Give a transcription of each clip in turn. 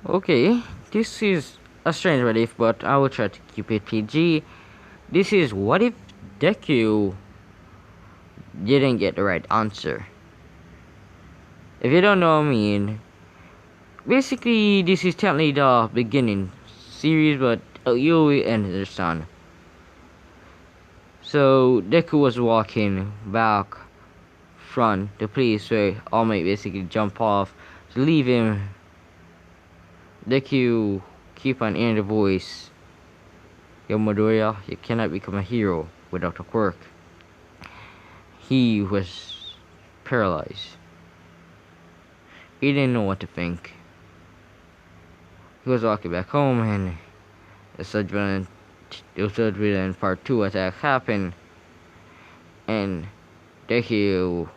Okay, this is a strange what if, but I will try to keep it PG. This is what if Deku didn't get the right answer. If you don't know what I mean, basically this is technically the beginning series, but you will understand. So Deku was walking back from the place where All Might basically jump off to leave him. Deku keep on hearing the voice. Yo Midoriya, you cannot become a hero without a quirk. He was paralyzed. He didn't know what to think. He was walking back home and the Third Villain Part 2 attack happened, and Deku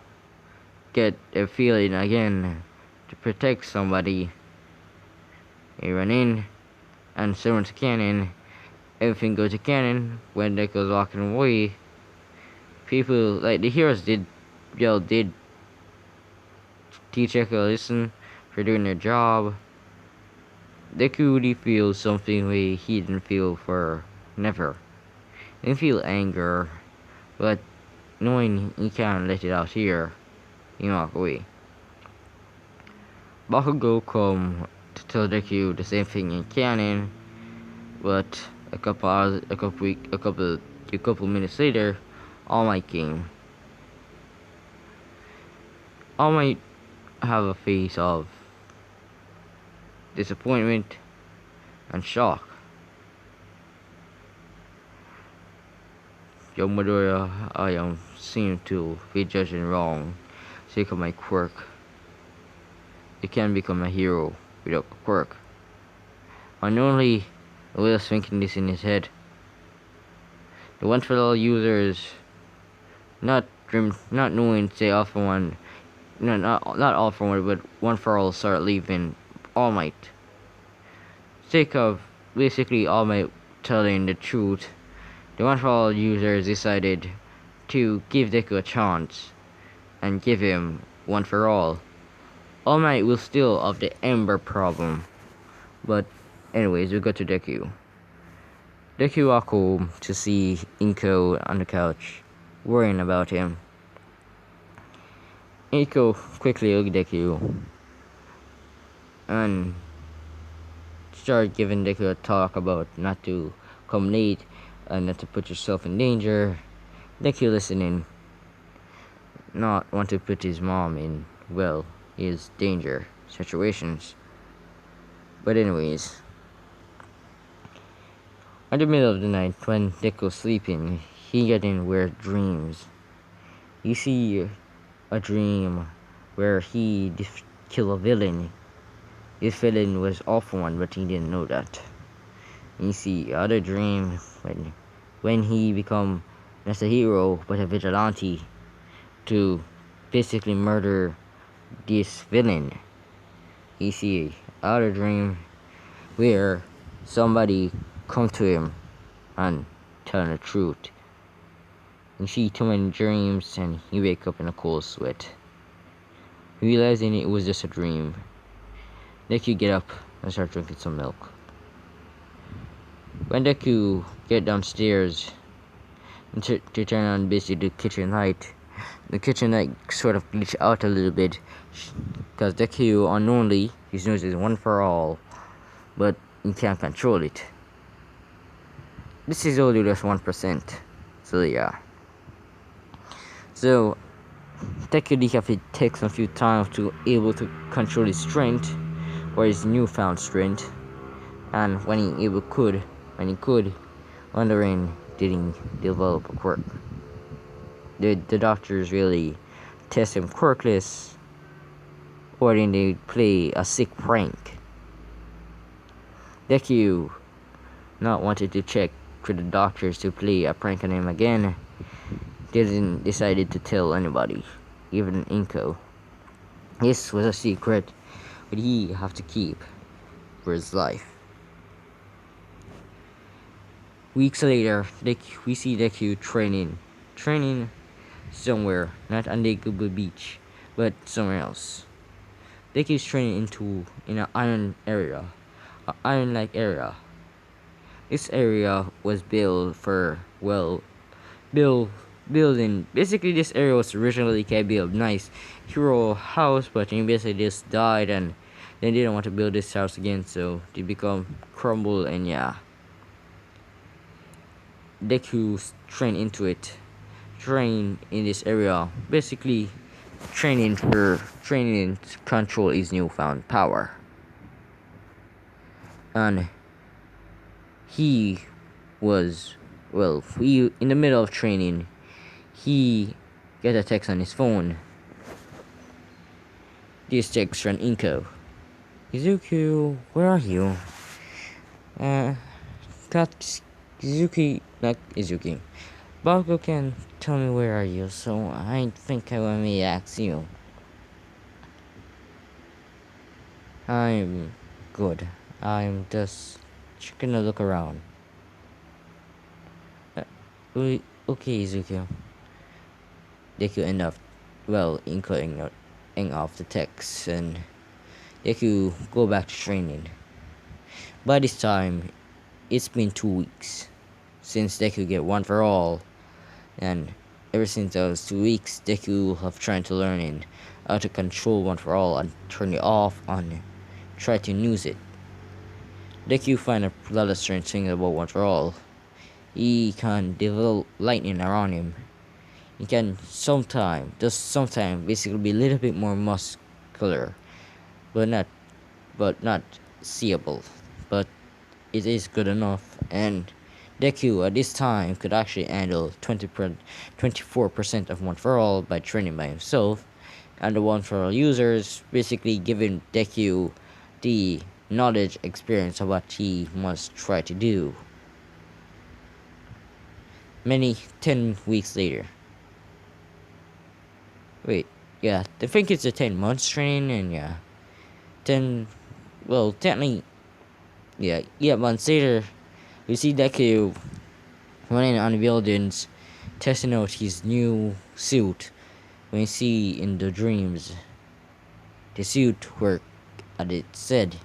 get a feeling again to protect somebody. He ran in, and someone's cannon. Everything goes to cannon. When Deku's walking away, people like the heroes did teach Deku a lesson for doing their job. Deku really feels something way he didn't feel for never. He didn't feel anger, but knowing he can't let it out here, he walk away. Bakugo come to tell Deku the same thing in canon, but a couple minutes later, All Might came. All Might have a face of disappointment and shock. Young Midoriya, I seem to be judging wrong. Sake of my quirk. You can't become a hero without a quirk. Unknowingly, Will is thinking this in his head. The one for all users, not knowing, say all for one, no, not all for one, but one for all start leaving All Might. Sake of basically All Might telling the truth, the one for all users decided to give Deku a chance and give him one for all. All Might will still have the Ember problem, but anyways, we go to Deku. Deku walk home to see Inko on the couch, worrying about him. Inko quickly looked at Deku and started giving Deku a talk about not to come late and not to put yourself in danger. Deku listening, not want to put his mom in, well, his danger situations. But anyways, in the middle of the night when Deku's sleeping, he getting weird dreams. You see a dream where he killed a villain. This villain was awful one, but he didn't know that. You see other dream when he become not a hero but a vigilante to basically murder this villain. You see other dream where somebody come to him and tell the truth. You see too many dreams and he wake up in a cold sweat, realizing it was just a dream. Deku get up and start drinking some milk. When Deku get downstairs to turn on basically the kitchen light, the kitchen light sort of glitch out a little bit because Deku unknowingly his nose is one for all, but he can't control it. This is only just 1%, so yeah. So Deku have to take some few time to able to control his strength, or his newfound strength, and when he could, wondering did he develop a quirk. The doctors really test him quirkless, or did they play a sick prank? Deku not wanted to check for the doctors to play a prank on him again. Didn't decided to tell anybody, even Inko. This was a secret, but he have to keep for his life. Weeks later, we see Deku training somewhere, not on Deku Beach, but somewhere else. Deku's training in an iron-like area. This area was built for build building. Basically, this area was originally can be a nice hero house, but he basically just died, and they didn't want to build this house again, so they become crumble, and yeah, Deku train into it, train in this area, basically training to control his newfound power, and he was he in the middle of training, he got a text on his phone. This text from Inko. Izuku, where are you? Izuki, not Izuki. Bakugo can tell me where are you, so I think I want me to ask you. I'm good. I'm just gonna look around. Okay, Izuku. Deku end up, inking off the text, and Deku go back to training. By this time, it's been 2 weeks since Deku get one for all, and ever since those 2 weeks, Deku have tried to learn how to control one for all and turn it off and try to use it. Deku find a lot of strange things about one for all. He can develop lightning around him. He can sometimes basically be a little bit more muscular, but not seeable. But it is good enough, and Deku at this time could actually handle 24% of one for all by training by himself, and the one for all users basically giving Deku the knowledge experience of what he must try to do. 10 weeks later. Wait, yeah, I think it's a 10 months training, and yeah, 10, technically, yeah, months later, we see Deku running on the buildings, testing out his new suit. When you see in the dreams, the suit worked as it said.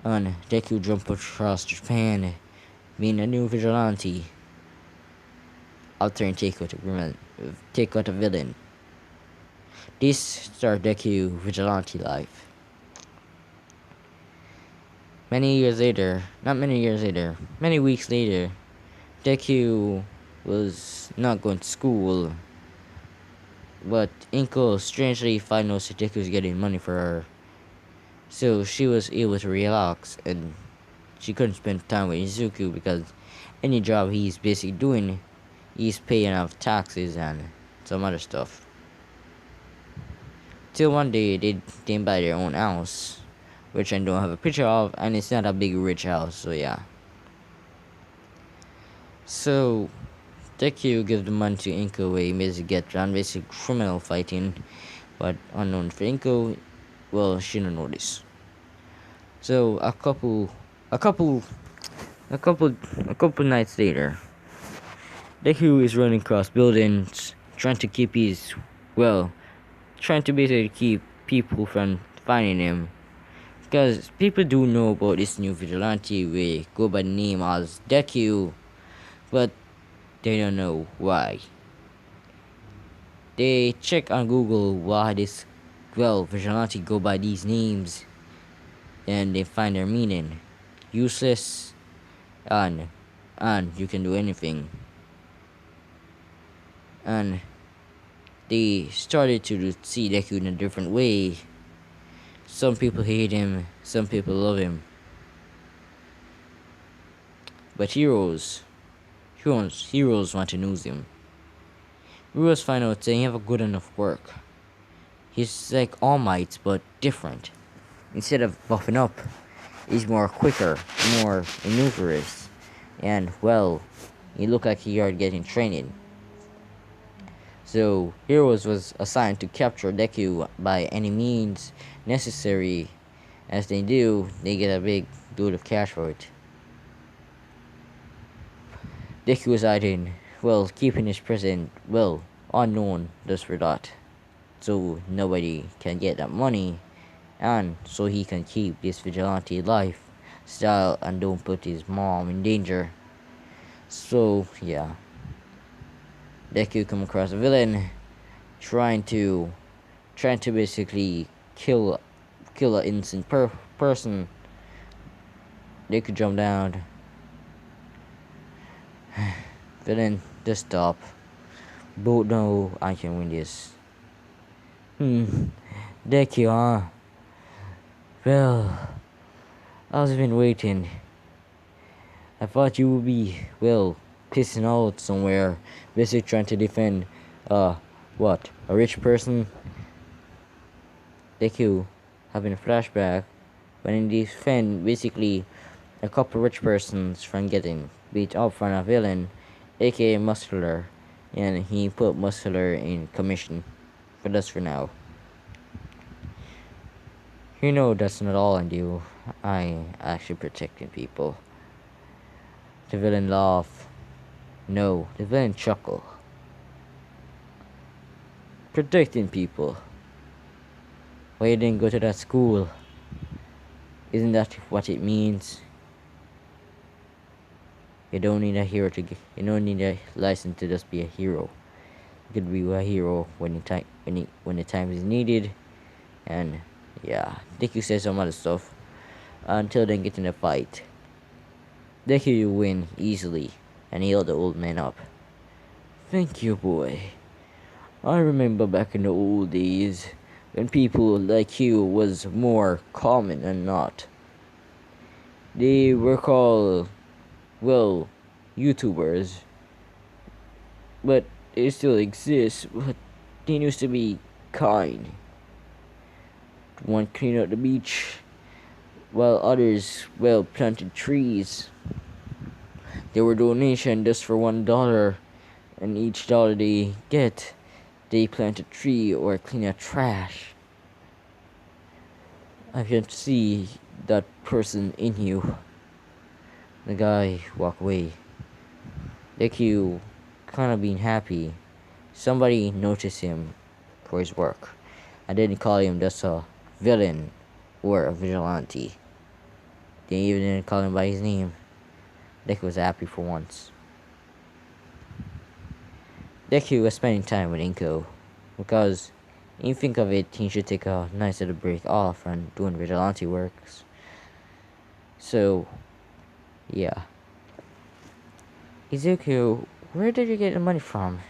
And Deku jumped across Japan, being a new vigilante, after and take out a villain. This started Deku vigilante life. Many weeks later, Deku was not going to school, but Inko strangely found out that Deku was getting money for her, so she was able to relax, and she couldn't spend time with Izuku because any job he's basically doing, he's paying off taxes and some other stuff. Till one day they buy their own house, which I don't have a picture of, and it's not a big rich house, so yeah. So Deku gives the money to Inko where he basically gets on basic criminal fighting, but unknown for Inko, she don't notice. So a couple nights later, Deku is running across buildings, trying to basically keep people from finding him. Because people do know about this new vigilante, we go by the name as Deku, but they don't know why. They check on Google why this vigilante go by these names, and they find their meaning useless, and you can do anything. And they started to see Deku in a different way. Some people hate him, some people love him. But heroes want to use him. Heroes find out they have a good enough work. He's like All Might, but different. Instead of buffing up, he's more quicker, more maneuverous, and he looked like he are getting training. So Heroes was assigned to capture Deku by any means necessary. As they do, they get a big load of cash for it. Deku was hiding, keeping his present, unknown just for that. So nobody can get that money. and so he can keep this vigilante lifestyle and don't put his mom in danger. So yeah, Deku come across a villain trying to basically kill an innocent person. Deku jump down. Villain, just stop. Both know I can win this. Deku, huh? Well, I've been waiting. I thought you would be, well, pissing out somewhere, basically trying to defend, what, a rich person? Deku having a flashback when he defend basically a couple rich persons from getting beat up from a villain, aka Muscular, and he put Muscular in commission, but that's for now. You know that's not all I do. I actually protecting people. The villain laugh. No, the villain chuckle. Protecting people. Why you didn't go to that school? Isn't that what it means? You don't need a hero to get. You don't need a license to just be a hero. You could be a hero when the time is needed, and yeah, Deku says some other stuff until they get in a fight. Deku win easily and heal the old man up. Thank you, boy. I remember back in the old days when people like you was more common than not. They were called, well, YouTubers, but they still exist, but they used to be kind. One cleaned out the beach, while others, well, planted trees. They were donation just for $1, and each dollar they get, they plant a tree or clean out trash. I can see that person in you. The guy walk away. Deku kinda being happy. Somebody noticed him for his work. I didn't call him just a villain or a vigilante. They even didn't call him by his name. Deku was happy for once. Deku was spending time with Inko because when you think of it, he should take a nice little break off from doing vigilante works. So, yeah. Izuku, where did you get the money from?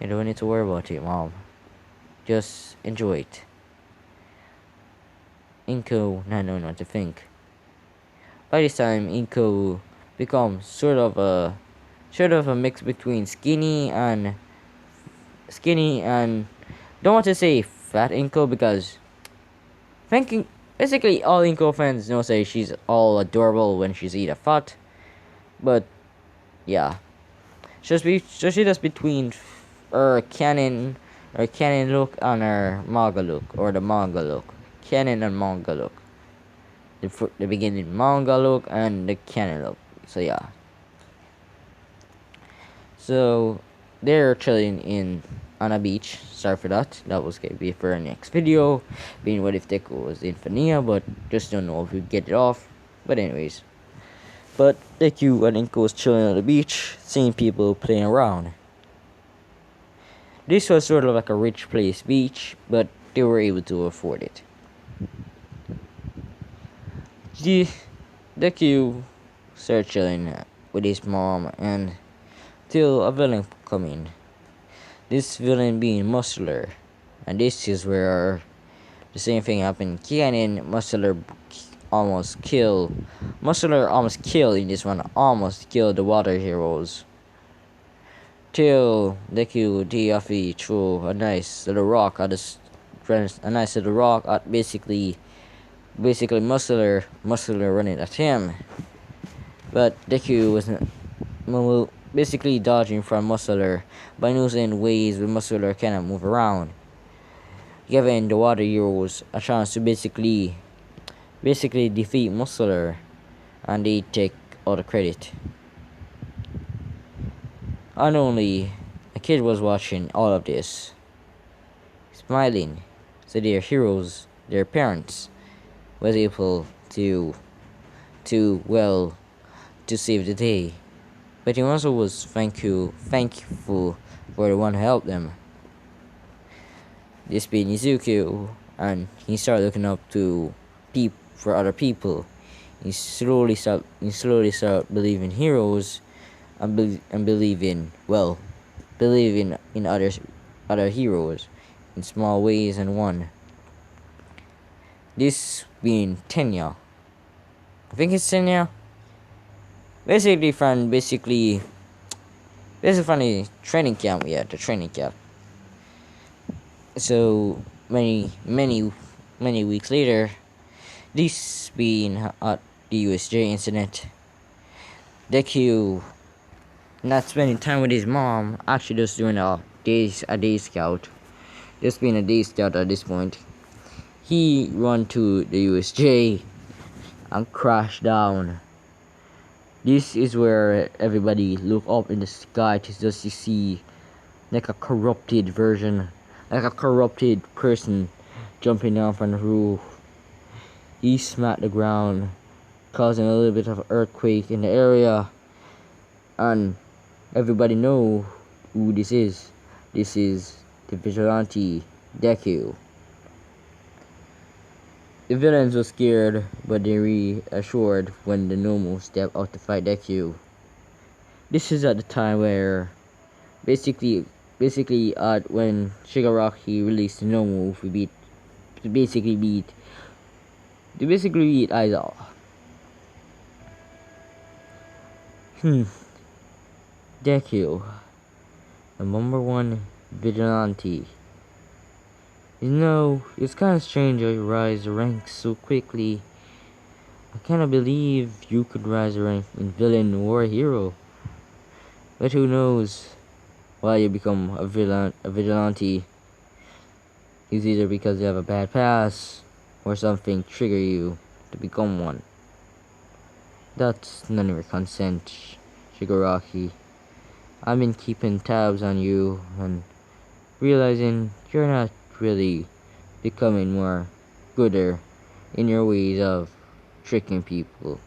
You don't need to worry about it, Mom. Just enjoy it. Inko not knowing what to think. By this time, Inko becomes sort of a mix between skinny and don't want to say fat Inko because thinking basically all Inko fans know say she's all adorable when she's either fat, but yeah, so she does between her canon look and her manga look, or the manga look, canon and manga look, the beginning manga look and the canon look. So yeah, so they're chilling on a beach. Sorry for that. That was gonna be for our next video. Being what if Deku was in Fania, but just don't know if we get it off. But anyways. But Deku and Inko was chilling on the beach, seeing people playing around. This was sort of like a rich place beach, but they were able to afford it. Deku started chilling with his mom and till a villain come in. This villain being Muscular, and this is where the same thing happened. Canon Muscular almost killed in this one. Almost killed the water heroes. Till Deku Diafi threw a nice little rock at basically Muscular running at him. But Deku was basically dodging from Muscular by using ways where Muscular cannot move around, giving the water heroes a chance to basically defeat Muscular, and they take all the credit. And only a kid was watching all of this, smiling, so their heroes their parents was able to well to save the day. But he also was thankful for the one who helped them. This being Izuku, and he started looking up to for other people. He slowly started believing heroes and believing in other heroes in small ways and one. This being Tenya. I think it's Tenya. Basically from the training camp, yeah, the training camp. So many weeks later, this being at the USJ incident, Deku not spending time with his mom, actually just doing a day scout. Just being a day scout at this point. He run to the USJ and crash down. This is where everybody look up in the sky to just to see like a corrupted version, like a corrupted person jumping down from the roof. He smacked the ground, causing a little bit of earthquake in the area, and everybody know who this is. This is the vigilante Deku. The villains were scared, but they reassured when the Nomu stepped out to fight Deku. This is at the time where basically when Shigaraki released the Nomu to basically beat Aizawa. Deku, the number one vigilante. You know, it's kind of strange how you rise the ranks so quickly. I cannot believe you could rise the rank in villain or hero. But who knows why you become a vigilante? It's either because you have a bad past or something trigger you to become one. That's none of your consent, Shigaraki. I've been keeping tabs on you and realizing you're not really becoming more gooder in your ways of tricking people.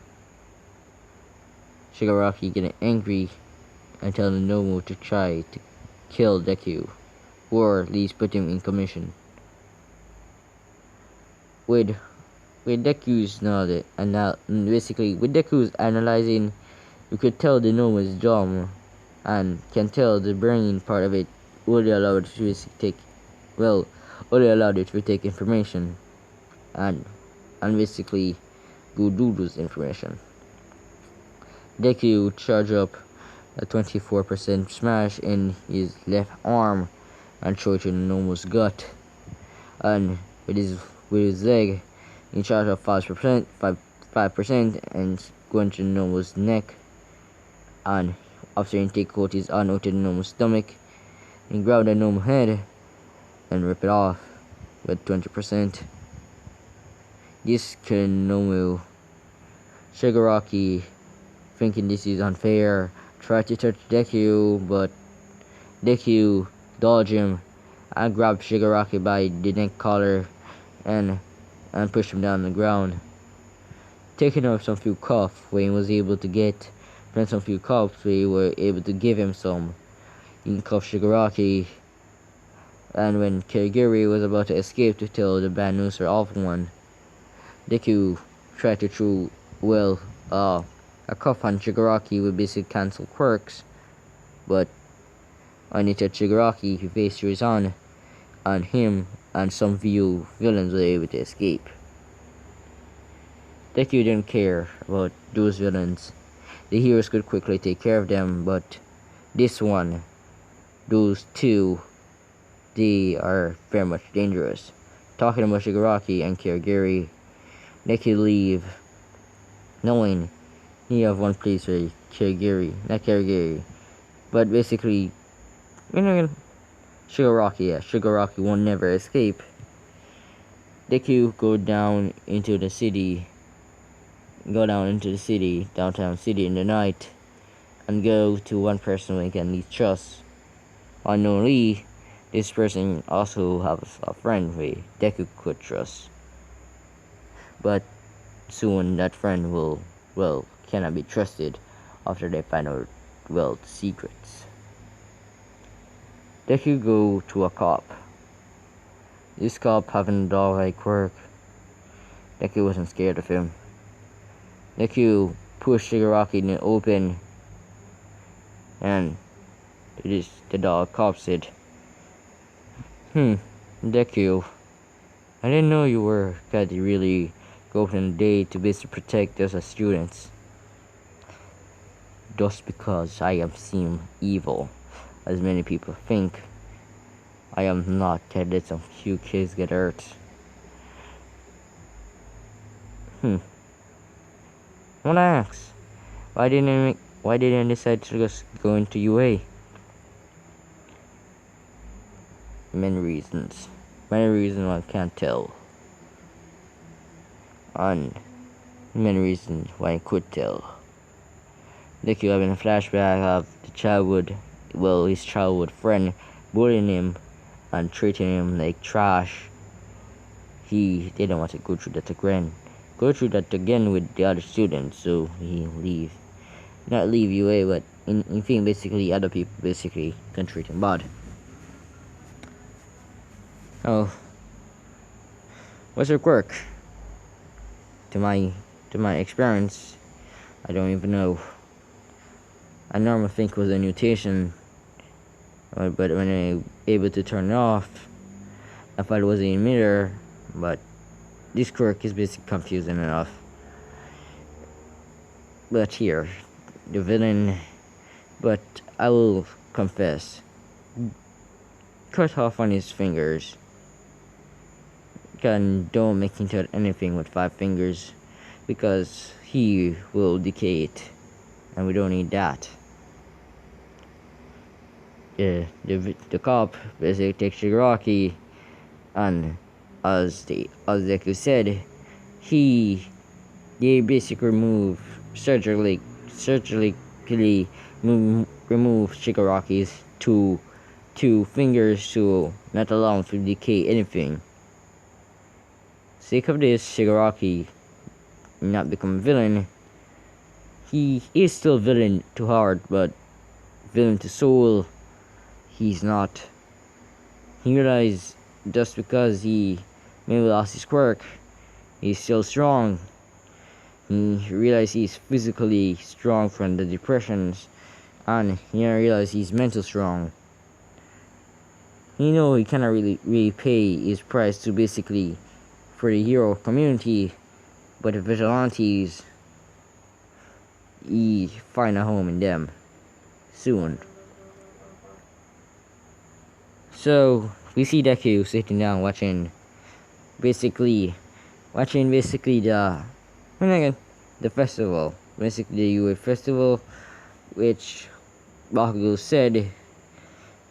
Shigaraki getting angry and telling Nomu to try to kill Deku, or at least put him in commission. With Deku's knowledge, and basically with Deku's analyzing, you could tell the Nomu is dumb, and can tell the brain part of it only allowed to take information and basically go do those information. Deku charge up a 24% smash in his left arm and throw it to Nomu's gut, and with his leg he charge up 5% and go into Nomu's neck, and after he take out his arm out of Nomu's stomach and grab the Nomu head and rip it off with 20%. This killing Nomu. Shigaraki, thinking this is unfair, tried to touch Deku, but Deku dodged him and grabbed Shigaraki by the neck collar and pushed him down on the ground. Taking off some few cuffs, Wayne was able to get some few cuffs, we were able to give him some. He cuffed Shigaraki, and when Kirigiri was about to escape to tell the bad news for Alpha One, Deku tried to throw a cuff on Shigaraki with basic cancel quirks, but when he touched Shigaraki, he faced his on, and him and some few villains were able to escape. Deku didn't care about those villains. The heroes could quickly take care of them, but those two, they are very much dangerous. Talking about Shigaraki and Kirigiri, Deku leave, knowing he have one place for Kirigiri, but basically, Shigaraki won't never escape. Deku go down into the downtown city in the night, and go to one person we can least trust. Unknowingly, this person also has a friend we Deku could trust. but soon that friend will, well, cannot be trusted after they find out, well, secrets. Deku go to a cop. This cop having a dog-like quirk. Deku wasn't scared of him. Deku pushed Shigaraki in the open, and the dog cop said, Deku, I didn't know you were going to really go out on a day to basically protect us as students. Just because I am seem evil, as many people think, I am not. I let some few kids get hurt. I wanna ask, why didn't I decide to just go into UA? Many reasons I can't tell, and many reasons why I could tell. Deku having a flashback of his childhood friend bullying him and treating him like trash. He didn't want to go through that again with the other students, so he not leave UA, but in think basically other people basically can treat him bad. Oh, what's your quirk? To my experience, I don't even know. I normally think it was a mutation, but when I able to turn it off, I thought it was a emitter, but this quirk is basically confusing enough. But here, the villain, but I will confess, cut off on his fingers. Don't make him touch anything with 5 fingers, because he will decay it, and we don't need that. The cop basically takes Shigaraki, and as Deku said, they basically surgically remove Shigaraki's two fingers to not allow him to decay anything. Sake of this, Shigaraki not become a villain. He is still villain to heart, but villain to soul, he's not. He realized just because he maybe lost his quirk, he's still strong. He realized he's physically strong from the depressions, and he realized he's mental strong. He know he cannot really pay his price to basically for the hero community, but the vigilantes, he find a home in them soon. So we see Deku sitting down watching basically the festival, basically the UA festival, which Bakugo said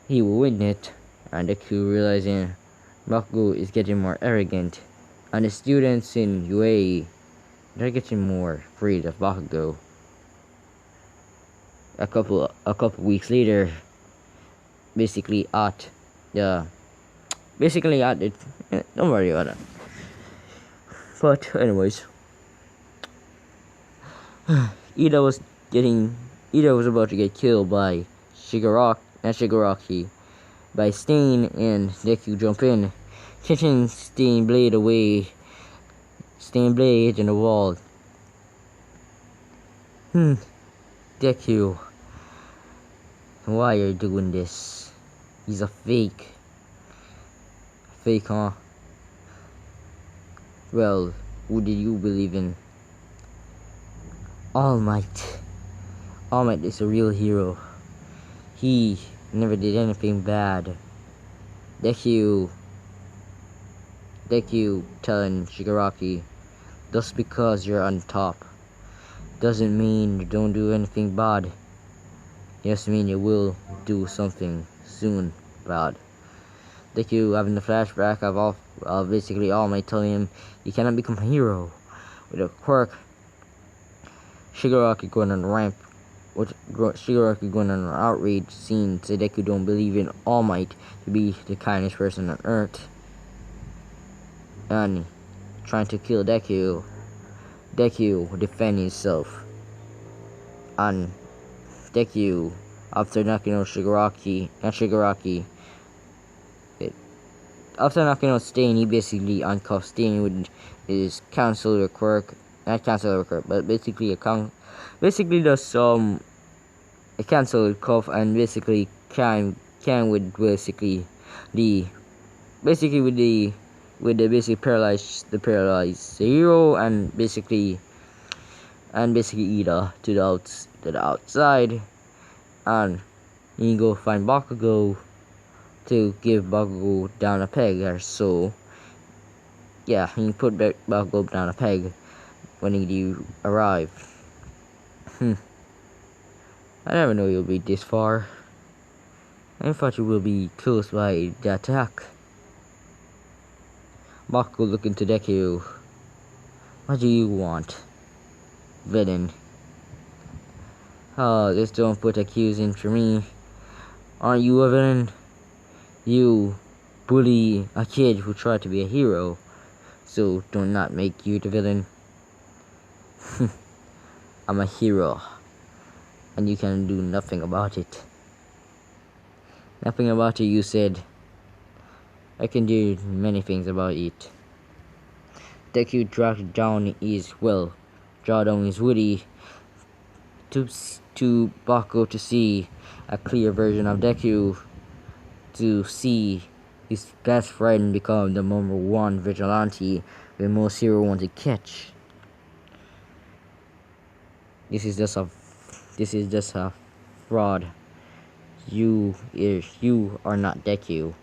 he will win it, and Deku realizing Bakugo is getting more arrogant, and the students in UA, they're getting more afraid of Bakugo. A couple weeks later, basically at it. Don't worry about it. But anyways, Ida was about to get killed by Shigaraki, by Stain, and Deku jump in, catching Stain blade in the wall. Deku, why are you doing this? He's a fake. Fake, huh? Well, who did you believe in? All Might. All Might is a real hero. He never did anything bad. Deku telling Shigaraki, just because you're on top doesn't mean you don't do anything bad. It just means you will do something soon bad. Deku having the flashback of basically All Might telling him you cannot become a hero with a quirk. Shigaraki going on the ramp, Shigaraki going on an outrage scene, say Deku don't believe in All Might to be the kindest person on earth. And trying to kill Deku. Deku defend himself, and Deku, after knocking out after knocking out Stain, he basically uncuffed Stain with his cancel quirk, not cancel quirk, but basically basically does a cancel cuff, and basically can with the with the basic paralyzed hero, and basically Ida to the outside, and you go find Bakugo to give Bakugo down a peg, or so. Yeah, he put Bakugo down a peg when he arrive. I never know you'll be this far. I thought you will be close by the attack. Bakugo look into Deku. What do you want, villain? Oh, just don't put accusing for me. Aren't you a villain? You bully a kid who tried to be a hero, so do not make you the villain. I'm a hero, and you can do nothing about it. Nothing about it, you said. I can do many things about it. Deku draw down his woody to Bakugo to see a clear version of Deku, to see his best friend become the #1 vigilante that most heroes want to catch. This is just a fraud. You are not Deku.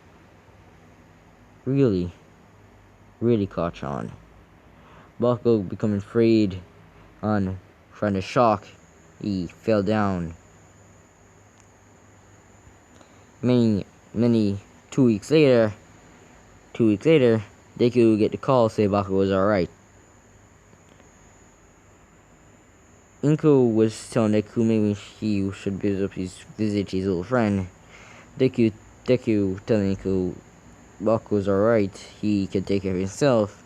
Really caught on. Bakugo becoming afraid, and from the shock, he fell down. Many 2 weeks later, Deku get the call say Bakugo was alright. Inko was telling Deku maybe he should visit his old friend. Deku telling Inko Bakugo was alright, he can take care of himself.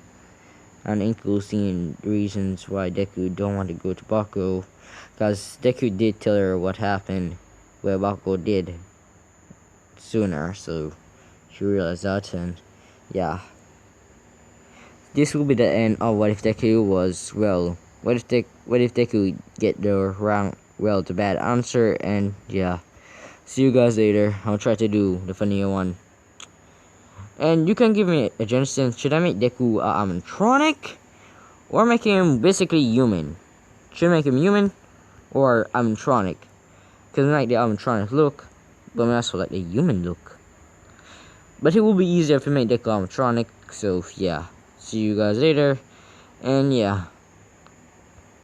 And Inko seeing reasons why Deku don't want to go to Bakugo, because Deku did tell her what happened, where Bakugo did sooner, so she realized that, and yeah. This will be the end of What If Deku was, well, what if Deku get the bad answer, and yeah. See you guys later. I'll try to do the funnier one. And you can give me a suggestion. Should I make Deku animatronic, or make him basically human? Should I make him human or animatronic? Because I like the animatronic look, but I also like the human look. But it will be easier to make Deku animatronic. So yeah. See you guys later. And yeah.